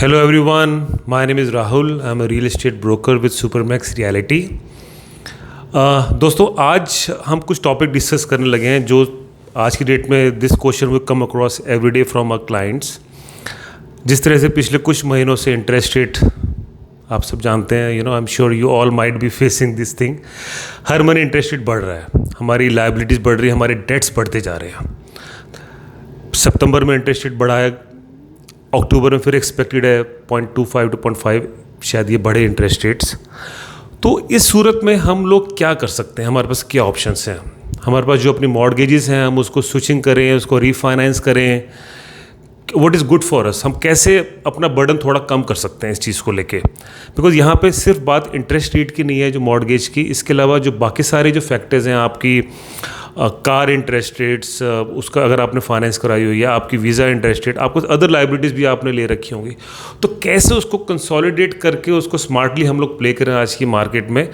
Hello everyone, my name is Rahul. I'm a real estate broker with Supermax Realty. दोस्तों आज हम कुछ topic discuss करने लगे हैं जो आज की डेट में this question will come across every day from our clients. जिस तरह से पिछले कुछ महीनों से इंटरेस्ट रेट आप सब जानते हैं, I'm sure you all might be facing this thing. हर महीने इंटरेस्ट रेट बढ़ रहा है, हमारी लाइबिलिटीज़ बढ़ रही है, हमारे डेट्स बढ़ते जा रहे हैं. सितंबर में इंटरेस्ट रेट बढ़ा है, अक्टूबर में फिर एक्सपेक्टेड है 0.25 to 0.5 शायद ये बढ़े इंटरेस्ट रेट्स. तो इस सूरत में हम लोग क्या कर सकते हैं, हमारे पास क्या ऑप्शंस हैं. हमारे पास जो अपनी मॉर्गेजेस हैं हम उसको स्विचिंग करें, उसको रीफाइनेंस करें. What is good for us, हम कैसे अपना बर्डन थोड़ा कम कर सकते हैं इस चीज़ को लेके. बिकॉज यहाँ पे सिर्फ बात इंटरेस्ट रेट की नहीं है जो मॉर्गेज की, इसके अलावा जो बाकी सारे जो फैक्टर्स हैं आपकी कार इंटरेस्ट रेट्स, उसका अगर आपने फाइनेंस कराई हो, या आपकी वीज़ा इंटरेस्ट रेट, आपको अदर लाइबिलिटीज़ भी आपने ले रखी होंगी. तो कैसे उसको कंसोलिडेट करके उसको स्मार्टली हम लोग प्ले करें आज की मार्केट में.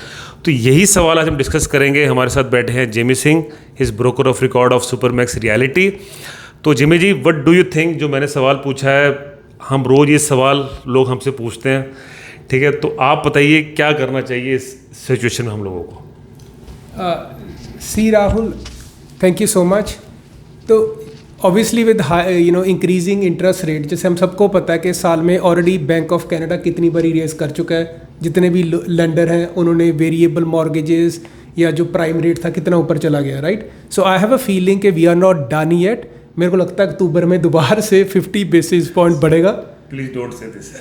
तो यही सवाल आज हम डिस्कस करेंगे. हमारे साथ बैठे हैं Jimmy Singh, his broker of record of Supermax Realty. तो Jimmy ji, what do you think, जो मैंने सवाल पूछा है, हम रोज़ ये सवाल लोग हमसे पूछते हैं, ठीक है, तो आप बताइए क्या करना चाहिए इस सिचुएशन में हम लोगों को. See Rahul, thank you so much. तो obviously with increasing interest rate, जैसे हम सबको पता है कि साल में ऑलरेडी बैंक ऑफ कनाडा कितनी बारी रेज कर चुका है. जितने भी लेंडर हैं उन्होंने वेरिएबल मॉर्गेजेस या जो प्राइम रेट था कितना ऊपर चला गया, right. So I have a feeling कि we are not done yet. मेरे को लगता है अक्टूबर में दोबारा से 50 बेसिस पॉइंट बढ़ेगा. Please don't say this.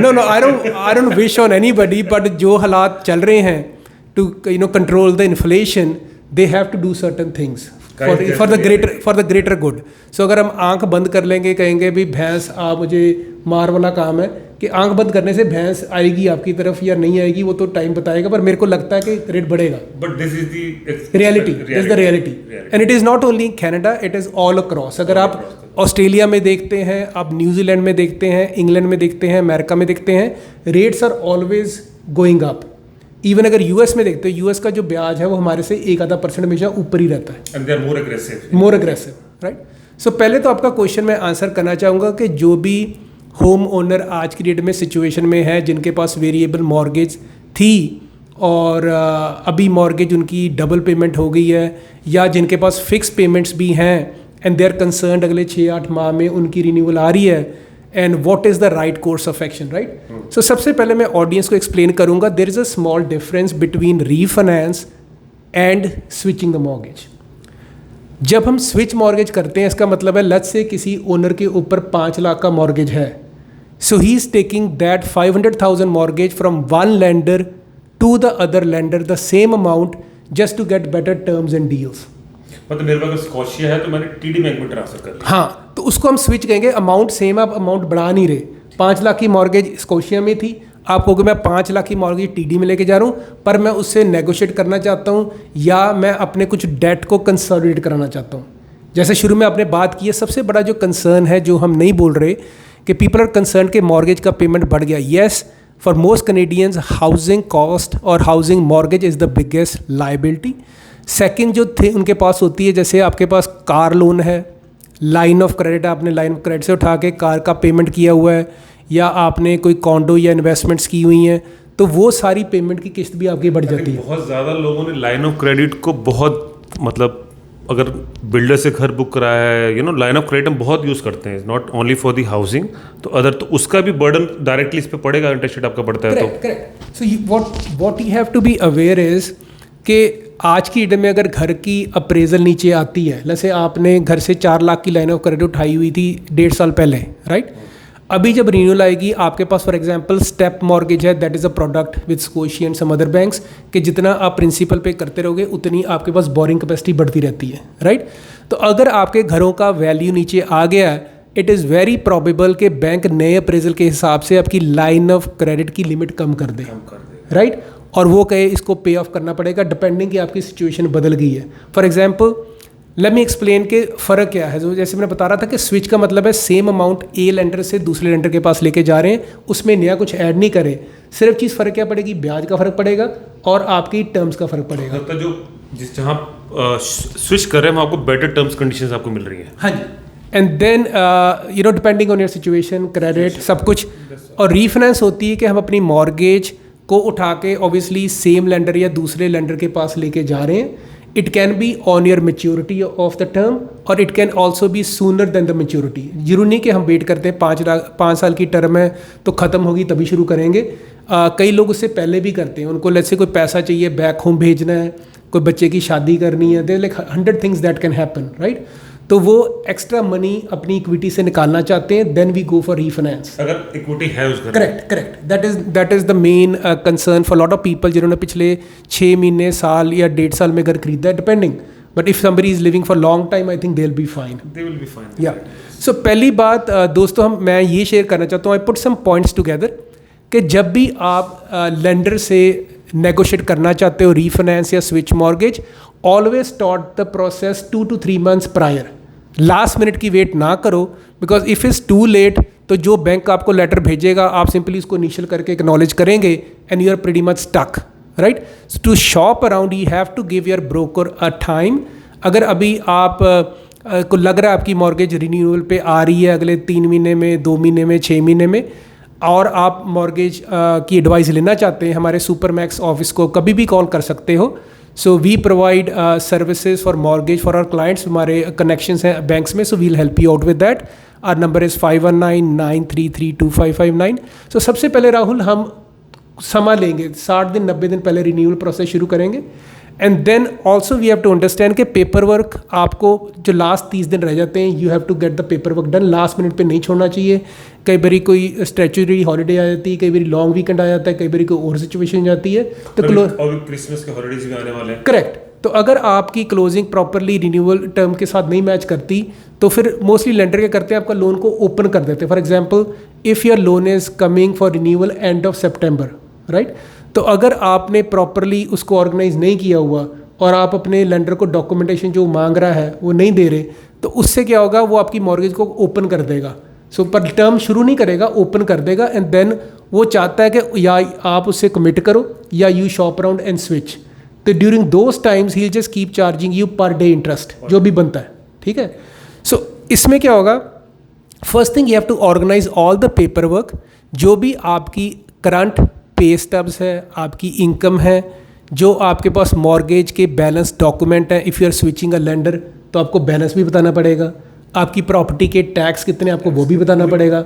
No I don't wish on anybody, but जो हालात चल रहे हैं to control the inflation, they have to do certain things for the greater good. So अगर हम आंख बंद कर लेंगे, कहेंगे भी भैंस आप मुझे मार वाला काम है, कि आंख बंद करने से भैंस आएगी आपकी तरफ या नहीं आएगी वो तो टाइम बताएगा, पर मेरे को लगता है कि रेट बढ़ेगा. But this is the reality, this is the reality, and it is not only in Canada, it is all across. अगर आप ऑस्ट्रेलिया में देखते हैं, आप न्यूजीलैंड में देखते हैं, इंग्लैंड में देखते हैं, अमेरिका में देखते हैं, rates are always going up. Even अगर यूएस में देखते हैं, यूएस का जो ब्याज है वो हमारे से 1-आधा% हमेशा ऊपर ही रहता है. And they are more aggressive, right. So पहले तो आपका क्वेश्चन मैं आंसर करना चाहूँगा कि जो भी होम ओनर आज की डेट में सिचुएशन में है, जिनके पास वेरिएबल मॉर्गेज थी और अभी मॉर्गेज उनकी डबल पेमेंट हो गई है, या जिनके पास फिक्स पेमेंट्स भी हैं एंड दे आर कंसर्न्ड अगले 6-8 माह में उनकी रिन्यूअल आ रही है, and what is the right course of action, right. So सबसे पहले मैं ऑडियंस को एक्सप्लेन करूंगा there is a small difference between refinance and switching the mortgage. जब हम स्विच मॉर्गेज करते हैं, इसका मतलब है लेट्स से किसी ओनर के ऊपर 5 लाख का मॉर्गेज है, so he is taking that 500,000 mortgage from one lender to the other lender the same amount just to get better terms and deals. मतलब मेरे पास स्कॉशिया है तो मैंने टीडी बैंक में ट्रांसफर कर दिया. हाँ, तो उसको हम स्विच कहेंगे. अमाउंट सेम, आप अमाउंट बढ़ा नहीं रहे. 5 लाख की मॉर्गेज स्कॉशिया में थी, आप कहोगे मैं 5 लाख की मॉर्गेज टीडी में लेके जा रहा हूँ, पर मैं उससे नेगोशिएट करना चाहता हूँ या मैं अपने कुछ डेट को कंसोलिडेट कराना चाहता हूँ. जैसे शुरू में आपने बात की है, सबसे बड़ा जो कंसर्न है जो हम नहीं बोल रहे कि पीपल आर कंसर्न कि मॉर्गेज का पेमेंट बढ़ गया. Yes, for most Canadians housing cost और housing mortgage is the biggest liability. Second जो थे उनके पास होती है, जैसे आपके पास कार लोन है, लाइन ऑफ क्रेडिट, आपने लाइन ऑफ क्रेडिट से उठा के कार का पेमेंट किया हुआ है, या आपने कोई कॉन्डो या इन्वेस्टमेंट्स की हुई हैं, तो वो सारी पेमेंट की किस्त भी आपकी बढ़ जाती है. बहुत ज़्यादा लोगों ने लाइन ऑफ क्रेडिट को बहुत, मतलब अगर बिल्डर से घर बुक कराया है, लाइन ऑफ क्रेडिट हम बहुत यूज़ करते हैं, not only for the housing, तो अदर तो उसका भी बर्डन डायरेक्टली इस पर पड़ेगा, इंटरेस्ट रेट आपका बढ़ता है. तो correct. So what you have to be aware is कि आज की डेट में अगर घर की अप्रेजल नीचे आती है, जैसे आपने घर से 4 लाख की लाइन ऑफ क्रेडिट उठाई हुई थी 1.5 साल पहले, राइट. अभी जब रिन्यूअल आएगी आपके पास, फॉर एग्जांपल स्टेप मॉर्गेज है, that is a product with Scotia and some other banks, कि जितना आप प्रिंसिपल पे करते रहोगे उतनी आपके पास बोरिंग कैपेसिटी बढ़ती रहती है, राइट. तो अगर आपके घरों का वैल्यू नीचे आ गया है, इट इज़ वेरी प्रोबेबल कि बैंक नए अप्रेजल के हिसाब से आपकी लाइन ऑफ क्रेडिट की लिमिट कम कर दे, राइट. और वो कहे इसको पे ऑफ करना पड़ेगा, डिपेंडिंग कि आपकी सिचुएशन बदल गई है. For example let me explain के फ़र्क क्या है. जो जैसे मैंने बता रहा था कि स्विच का मतलब है सेम अमाउंट ए लेंडर से दूसरे लेंडर के पास लेके जा रहे हैं, उसमें नया कुछ ऐड नहीं करे. सिर्फ चीज़ फ़र्क क्या पड़ेगी, ब्याज का फ़र्क पड़ेगा और आपकी टर्म्स का फ़र्क पड़ेगा. जो जहाँ स्विच कर रहे हैं वहाँ आपको बेटर टर्म्स कंडीशंस आपको मिल रही है. हाँ जी. And then depending on your situation credit सब कुछ, और रीफाइनेंस होती है कि हम अपनी मॉर्गेज को उठा के ऑब्वियसली सेम लेंडर या दूसरे लेंडर के पास लेके जा रहे हैं. It can be on your maturity of the term और it can also be sooner than the maturity. जरूरी नहीं कि हम वेट करते हैं 5 साल की टर्म है तो ख़त्म होगी तभी शुरू करेंगे. कई लोग उससे पहले भी करते हैं. उनको लेट्स से कोई पैसा चाहिए, बैक होम भेजना है, कोई बच्चे की शादी करनी है, there like 100 things that can happen, right. तो वो एक्स्ट्रा मनी अपनी इक्विटी से निकालना चाहते हैं, then we go for refinance. अगर इक्विटी है उस घर में. Correct. That is the main concern for lot of people जिन्होंने पिछले 6 महीने, साल या 1.5 साल में घर खरीदा है, depending. But if somebody is living for long time, I think they will be fine. या सो पहली बात दोस्तों, मैं ये शेयर करना चाहता हूँ, I put some points together कि जब भी आप लेंडर से नेगोशिएट करना चाहते हो रीफाइनेंस या switch mortgage, always start the process 2 to 3 months prior. Last minute की वेट ना करो, because if is too late तो जो बैंक आपको लेटर भेजेगा आप सिंपली इसको इनिशियल करके एक्नॉलेज करेंगे and you are pretty much stuck, right. To shop around you have to give your broker a time. अगर अभी आप को लग रहा है आपकी मॉर्गेज रिन्यूअल पे आ रही है अगले 3 महीने में, 2 महीने में, 6 महीने में, और आप मॉर्गेज की एडवाइस लेना चाहते हैं, हमारे सुपरमैक्स ऑफिस को कभी भी कॉल कर सकते हो. So we provide services for mortgage for our clients. हमारे कनेक्शंस हैं बैंक्स में, so we'll help you out with that. Our number is 5199332559. सो सबसे पहले राहुल हम समा लेंगे, 60 दिन 90 दिन पहले रिन्यूअल प्रोसेस शुरू करेंगे. And then also we have to understand कि पेपर वर्क आपको जो लास्ट 30 दिन रह जाते हैं, you have to get the paperwork done. Last minute पे नहीं छोड़ना चाहिए. कई बारी कोई स्टैचुटरी हॉलीडे आ जाती है, कई बारी लॉन्ग वीकेंड आ जाता है, कई बारी कोई और सिचुएशन जाती है तो क्रिसमस के हॉलीडेज भी आने वाले हैं. करेक्ट. तो अगर आपकी क्लोजिंग प्रॉपरली रिन्यूअल टर्म के साथ नहीं मैच करती तो फिर मोस्टली लेंडर क्या करते हैं, आपका लोन को ओपन कर देते हैं. For example if your loan is coming for renewal end of September, right. तो अगर आपने प्रॉपरली उसको ऑर्गेनाइज नहीं किया हुआ और आप अपने लेंडर को डॉक्यूमेंटेशन जो मांग रहा है वो नहीं दे रहे, तो उससे क्या होगा, वो आपकी मॉर्गेज को ओपन कर देगा. सो पर टर्म शुरू नहीं करेगा, ओपन कर देगा. एंड देन वो चाहता है कि या आप उससे कमिट करो या you shop around and switch. तो during those times he just keep charging you per day interest जो भी बनता है, ठीक है. सो इसमें क्या होगा, first thing you have to organise all the paperwork. जो भी आपकी करंट पे स्टब्स है, आपकी इनकम है, जो आपके पास मॉर्गेज के बैलेंस डॉक्यूमेंट हैं. If you are switching a lender तो आपको बैलेंस भी बताना पड़ेगा. आपकी प्रॉपर्टी के टैक्स कितने आपको वो भी बताना पड़ेगा,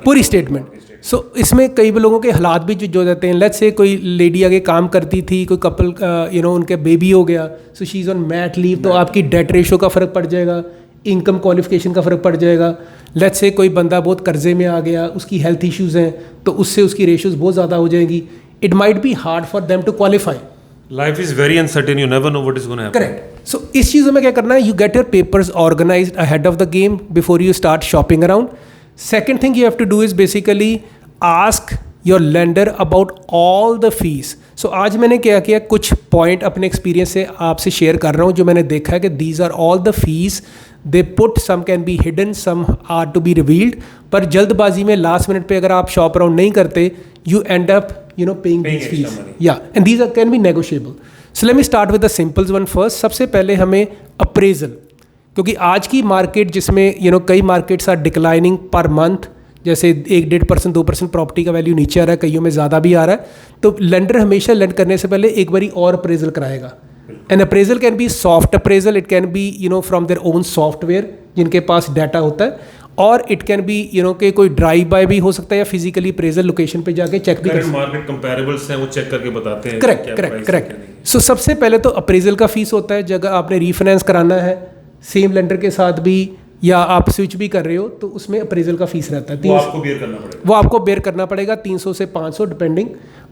पूरी स्टेटमेंट. सो इसमें कई लोगों के हालात भी जो जाते हैं. लेट्स से कोई लेडी आगे काम करती थी, कोई कपल उनके बेबी हो गया, so she is on mat leave, तो आपकी डेट रेशो का फ़र्क पड़ जाएगा, इनकम क्वालिफिकेशन का फ़र्क पड़ जाएगा. लेट्स से कोई बंदा बहुत कर्जे में आ गया, उसकी हेल्थ इश्यूज़ हैं, तो उससे उसकी रेशोज़ बहुत ज़्यादा हो जाएंगी. It might be hard for them to qualify. Life is very uncertain. You never know what is going to happen. Correct. So इस चीज़ में क्या करना है, you get your papers organized ahead of the game before you start shopping around. Second thing you have to do is basically ask your lender about all the fees. So आज मैंने क्या किया, कुछ पॉइंट अपने experience से आपसे share कर रहा हूँ जो मैंने देखा है कि these are all the fees they put, some can be hidden, some are to be revealed. पर जल्दबाजी में लास्ट मिनट पे अगर आप शॉप अराउंड नहीं करते, you end up paying these fees. Yeah, and these can be negotiable. So let me start with the simple one first. सबसे पहले हमें अप्रेजल, क्योंकि आज की मार्केट जिसमें कई markets are declining per month, जैसे 1-1.5%, 2% प्रॉपर्टी का वैल्यू नीचे आ रहा है, कईयों में ज़्यादा भी आ रहा है. तो लेंडर हमेशा लेंड करने से पहले एक बारी और अप्रेजल कराएगा. An appraisal can be soft appraisal, it can be from their own software जिनके पास डाटा होता है, और इट कैन बी कि कोई ड्राइव बाय भी हो सकता है या फिजिकली अप्रेजल लोकेशन पे जाके चेक भी कर सकते हैं. मार्केट कंपैरेबल्स हैं, वो चेक करके बताते हैं. करेक्ट. सो सबसे पहले तो अप्रेजल का फीस होता है. जगह आपने रीफाइनेंस कराना है सेम लेंडर के साथ भी, या आप स्विच भी कर रहे हो, तो उसमें अप्रेजल का फीस रहता है. वो आपको बेयर करना पड़ेगा 300 से 500 डिपेंडिंग.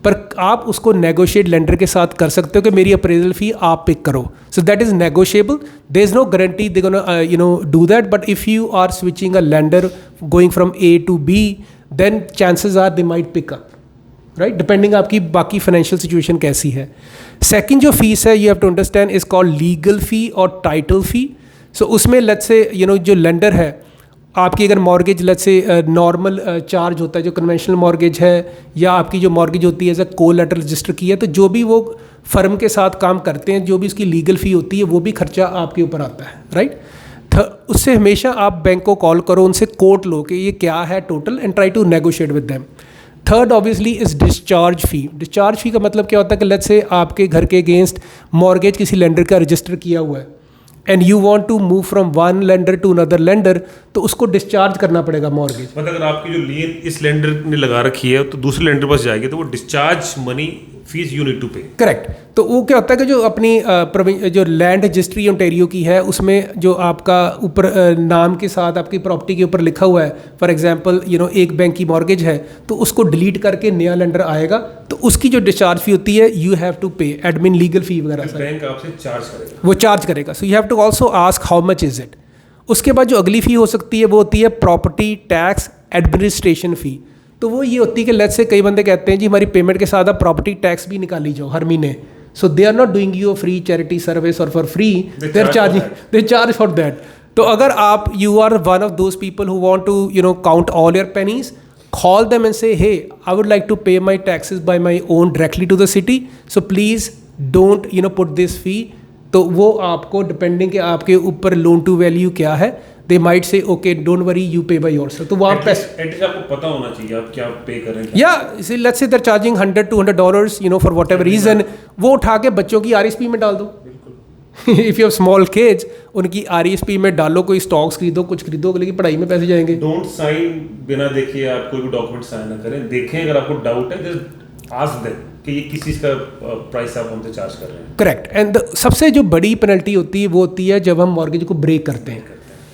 पर आप उसको नेगोशिएट लेंडर के साथ कर सकते हो कि मेरी अप्रेजल फी आप पिक करो. So that is negotiable. There is no guarantee they gonna do that, but if you are switching a lender going from A to B, then chances are they might pick up, right, depending आपकी बाकी financial situation कैसी है. Second जो fees है, you have to understand, is called legal fee और title फी. सो उसमें let's say जो lender है, आपकी अगर mortgage let's say normal charge होता है जो कन्वेंशनल मॉर्गेज है, या आपकी जो मॉर्गेज होती है एज अ कोलैटरल रजिस्टर की है, तो जो भी वो फर्म के साथ काम करते हैं, जो भी उसकी लीगल फ़ी होती है, वो भी खर्चा आपके ऊपर आता है, राइट. उससे हमेशा आप बैंक को कॉल करो, उनसे कोट लो कि ये क्या है total, and try to negotiate with them. Third obviously is discharge fee. Discharge fee का मतलब क्या होता है कि लेट्स से आपके घर के अगेंस्ट मॉर्गेज किसी लेंडर का रजिस्टर किया हुआ है and you want to move from one lender to another lender, तो उसको डिस्चार्ज करना पड़ेगा मॉर्गेज। मतलब अगर आपकी जो लीन इस लेंडर ने लगा रखी है तो दूसरे लेंडर पास जाएगी तो वो discharge money fees you need to pay. Correct. तो वो क्या होता है कि जो अपनी जो लैंड रजिस्ट्री ओंटारियो की है उसमें जो आपका ऊपर नाम के साथ आपकी प्रॉपर्टी के ऊपर लिखा हुआ है, फॉर एग्जांपल एक बैंक की मॉर्गेज है तो उसको डिलीट करके नया लेंडर आएगा तो उसकी जो डिस्चार्ज फी होती है you have to pay, admin legal fee वगैरह बैंक आपसे चार्ज करेगा, वो चार्ज करेगा। So you have to also ask how much is it. उसके बाद जो अगली फ़ी हो सकती है वो होती है प्रॉपर्टी टैक्स एडमिनिस्ट्रेशन फ़ी। तो वो ये होती है कि लेट्स से कई बंदे कहते हैं जी हमारी पेमेंट के साथ आप प्रॉपर्टी टैक्स भी निकाली जाओ हर महीने। So they are not doing you free charity service और for free, they are charging, they charge for that. तो अगर आप you are one of those people who want to count all your pennies, call them and say, hey, I would like to pay my taxes by my own directly to the city, so please don't put this fee। तो वो आपको depending कि आपके ऊपर loan to value क्या है, they might say okay don't worry you पे by yourself. तो वो आप पैसे एटलीस्ट आपको पता होना चाहिए आप क्या पे कर रहे हैं। या let's say they're charging $100-200 for whatever reason, वो उठा के बच्चों की RSP में डाल दो। If you have small kids, उनकी RSP में डालो, कोई स्टॉक्स खरीदो, कुछ खरीदो, लेकिन पढ़ाई में पैसे जाएंगे। डोंट साइन बिना देखे आप कोई भी डॉक्यूमेंट साइन ना करें। देखें, अगर आपको डाउट है जस्ट आस्क देम कि ये किस चीज़ का प्राइस आप हमसे चार्ज कर रहे हैं। करेक्ट। एंड सबसे जो बड़ी पेनल्टी होती है वो होती है जब हम मॉर्गेज को ब्रेक करते हैं,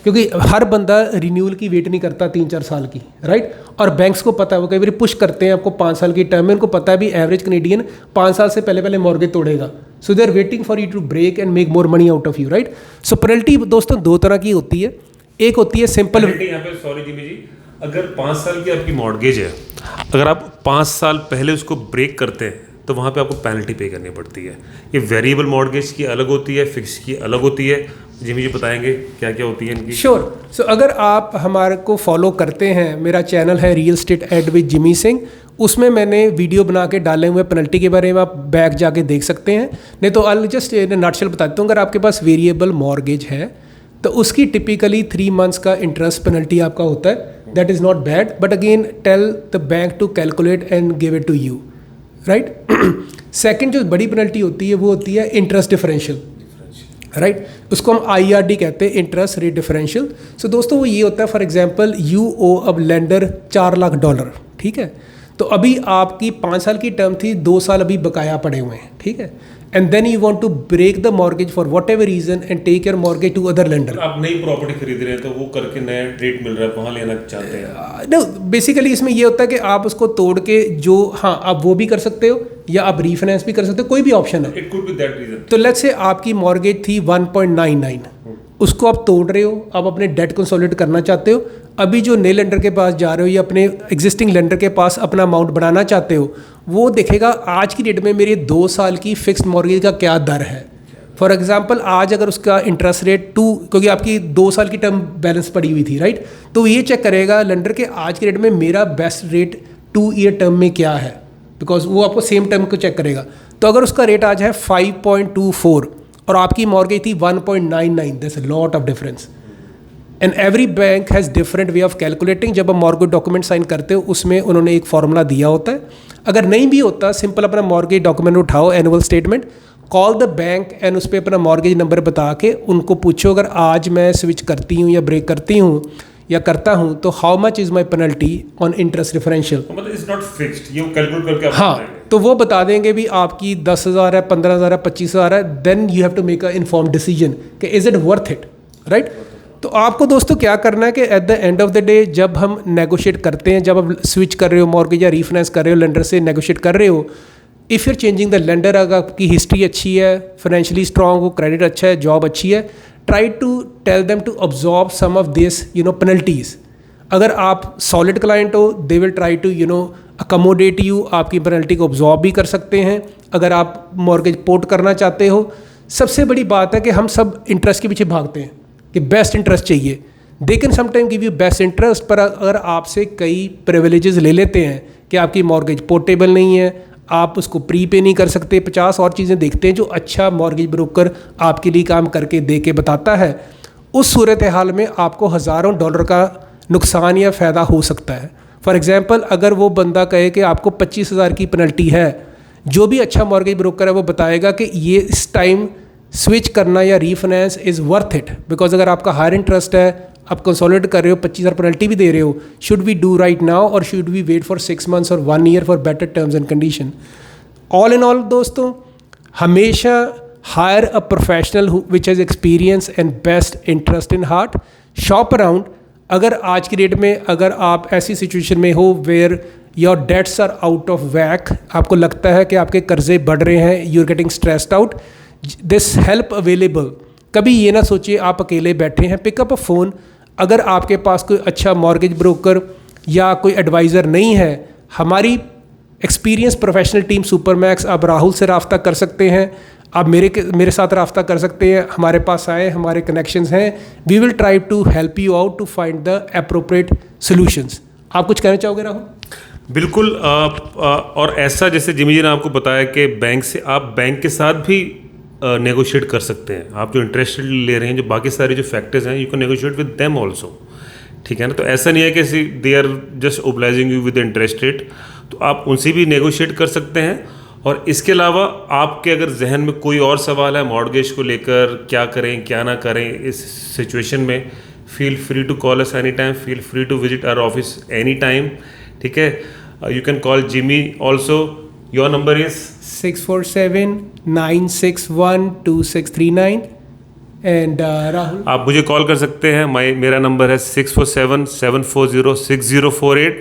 क्योंकि हर बंदा रिन्यूअल की वेट नहीं करता 3-4 साल की, राइट। और बैंक्स को पता है, वो कई बार पुश करते हैं आपको 5 साल की टर्म में, उनको पता है भी एवरेज कनेडियन 5 साल से पहले मॉर्गेज तोड़ेगा। So they are waiting for you to break and make more money out of you, right. So penalty दोस्तों 2 तरह की होती है। एक होती है सिंपल, यहाँ पे सॉरी जिमी जी, अगर 5 साल की आपकी मॉर्गेज है, अगर आप 5 साल पहले उसको ब्रेक करते हैं तो वहाँ पे आपको पेनल्टी पे करनी पड़ती है। ये वेरिएबल मॉर्गेज की अलग होती है, फिक्स की अलग होती है। जिमी जी बताएंगे क्या क्या होती है इनकी। श्योर। सो अगर आप हमारे को फॉलो करते हैं, मेरा चैनल है real estate ed with Jimmy Singh, उसमें मैंने वीडियो बना के डाले हुए पेनल्टी के बारे में, आप बैक जाके देख सकते हैं। नहीं तो आई जस्ट नटशेल बता देता हूँ। अगर आपके पास वेरिएबल मॉर्गेज है तो उसकी टिपिकली 3 मंथ्स का इंटरेस्ट पेनल्टी आपका होता है। That is not bad, but again tell the bank to calculate and give it to you, right. Second जो बड़ी पेनल्टी होती है वो होती है इंटरेस्ट डिफरेंशियल, राइट। उसको हम IRD कहते हैं, इंटरेस्ट रेट डिफरेंशियल। सो दोस्तों वो ये होता है, फॉर एग्जांपल यू ओ अब लेंडर $4 लाख, ठीक है। तो अभी आपकी 5 साल की टर्म थी, 2 साल अभी बकाया पड़े हुए हैं, ठीक है। And then you want to break the mortgage for whatever reason and take your mortgage to other lender. आप नई प्रॉपर्टी खरीद रहे हैं तो वो करके नया रेट मिल रहा है, वहाँ लेना चाहते हैं। नो, बेसिकली इसमें ये होता है कि आप उसको तोड़ के जो, हाँ आप वो भी कर सकते हो या आप रीफाइनेंस भी कर सकते हो, कोई भी ऑप्शन है। It could be that reason. तो लेट्स से आपकी मॉर्गेज थी 1.99, उसको आप तोड़ रहे हो, आप अपने डेट कंसोलिडेट करना चाहते हो, अभी जो नए लेंडर के पास जा रहे हो या अपने एग्जिस्टिंग लेंडर के पास अपना अमाउंट बढ़ाना चाहते हो, वो देखेगा आज की डेट में मेरे 2 साल की फिक्स्ड मॉर्गेज का क्या दर है। फॉर एग्जांपल आज अगर उसका इंटरेस्ट रेट 2, क्योंकि आपकी 2 साल की टर्म बैलेंस पड़ी हुई थी, राइट। तो ये चेक करेगा लेंडर के आज की डेट में मेरा बेस्ट रेट 2 ईयर टर्म में क्या है, बिकॉज वो आपको सेम टर्म को चेक करेगा। तो अगर उसका रेट आज है 5.24 और आपकी मॉर्गेज थी 1.99, that's a lot of difference. And every bank has different way of calculating. जब आप मॉर्गेज डॉक्यूमेंट साइन करते हो उसमें उन्होंने एक फॉर्मूला दिया होता है। अगर नहीं भी होता, सिंपल अपना मॉर्गेज डॉक्यूमेंट उठाओ, annual statement, call the bank and उस पर अपना मॉर्गेज नंबर बता के उनको पूछो अगर आज मैं स्विच करती हूँ या ब्रेक करती हूँ या करता हूँ तो how much is my penalty on interest differential. मतलब इट्स नॉट फिक्स्ड, ये कैलकुलेट करके आप हाँ, तो वो बता देंगे भी आपकी 10,000 है, 15,000 है, 25,000 है। Then you have to make a informed decision कि is it worth it, right. तो आपको दोस्तों क्या करना है कि at the end of the day जब हम नेगोशिएट करते हैं, जब आप स्विच कर रहे हो मॉर्गेज या रीफाइनेंस कर रहे हो, लेंडर से नेगोशिएट कर रहे हो, if you're changing the lender, अगर आपकी हिस्ट्री अच्छी है, फाइनेंशियली स्ट्रॉन्ग हो, क्रेडिट अच्छा है, जॉब अच्छी है, try to tell them to absorb some of this penalties. अगर आप सॉलिड क्लाइंट हो, they will try to accommodate you, आपकी पेनल्टी को अब्जॉर्ब भी कर सकते हैं। अगर आप मॉर्गेज पोर्ट करना चाहते हो, सबसे बड़ी बात है कि हम सब इंटरेस्ट के पीछे भागते हैं कि बेस्ट इंटरेस्ट चाहिए। They can sometime give you best interest, पर अगर आपसे कई प्रिविलेजेस ले लेते हैं कि आपकी मॉर्गेज पोर्टेबल नहीं है, आप उसको प्री पे नहीं कर सकते, 50 और चीज़ें देखते हैं जो अच्छा मॉर्गेज ब्रोकर आपके लिए काम करके दे के बताता है, उस सूरत हाल में आपको हज़ारों डॉलर का नुकसान या फ़ायदा हो सकता है। फॉर एग्ज़ाम्पल, अगर वो बंदा कहे कि आपको 25,000 की पेनल्टी है, जो भी अच्छा मॉर्गेज ब्रोकर है वो बताएगा कि ये इस टाइम स्विच करना या refinance is worth it, because अगर आपका हायर इंटरेस्ट है, आप कंसोलिडेट कर रहे हो, 25,000 पेनल्टी भी दे रहे हो, should we do right now और should we wait for 6 months और 1 year for better terms and condition. All in all दोस्तों, हमेशा hire a professional which has experience and best interest in heart, shop around. अगर आज की date में अगर आप ऐसी सिचुएशन में हो where your debts are out of whack, आपको लगता है कि आपके कर्जे बढ़ रहे हैं, you are getting stressed out, this help available. कभी ये ना सोचिए आप अकेले बैठे हैं, पिकअप अ फ़ोन। अगर आपके पास कोई अच्छा मॉर्गेज ब्रोकर या कोई एडवाइज़र नहीं है, हमारी एक्सपीरियंस प्रोफेशनल टीम सुपरमैक्स, आप राहुल से रब्ता कर सकते हैं, आप मेरे साथ रब्ता कर सकते हैं, हमारे पास आए, हमारे कनेक्शंस हैं। We will try to help you out to find the appropriate solutions. आप कुछ कहना चाहोगे राहुल? बिल्कुल। और ऐसा जैसे जिमी जी ने आपको बताया कि बैंक से आप बैंक के साथ भी नेगोशिएट कर सकते हैं। आप जो इंटरेस्ट ले रहे हैं, जो बाकी सारे जो फैक्टर्स हैं, you can negotiate with them also, ठीक है ना। तो ऐसा नहीं है कि they are just obliging you with interest rate, तो आप उनसे भी नेगोशिएट कर सकते हैं। और इसके अलावा आपके अगर जहन में कोई और सवाल है मॉर्गेज को लेकर, क्या करें क्या ना करें इस सिचुएशन में, feel free to call us any time, feel free to visit our office any time, ठीक है। You can call Jimmy also. Your number is 647-961-2639 and Rahul, आप मुझे कॉल कर सकते हैं। मेरा नंबर है 647-740-6048।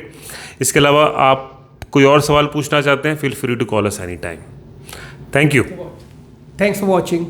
इसके अलावा आप कोई और सवाल पूछना चाहते हैं, feel free to call us any time. Thank you. Thanks for watching.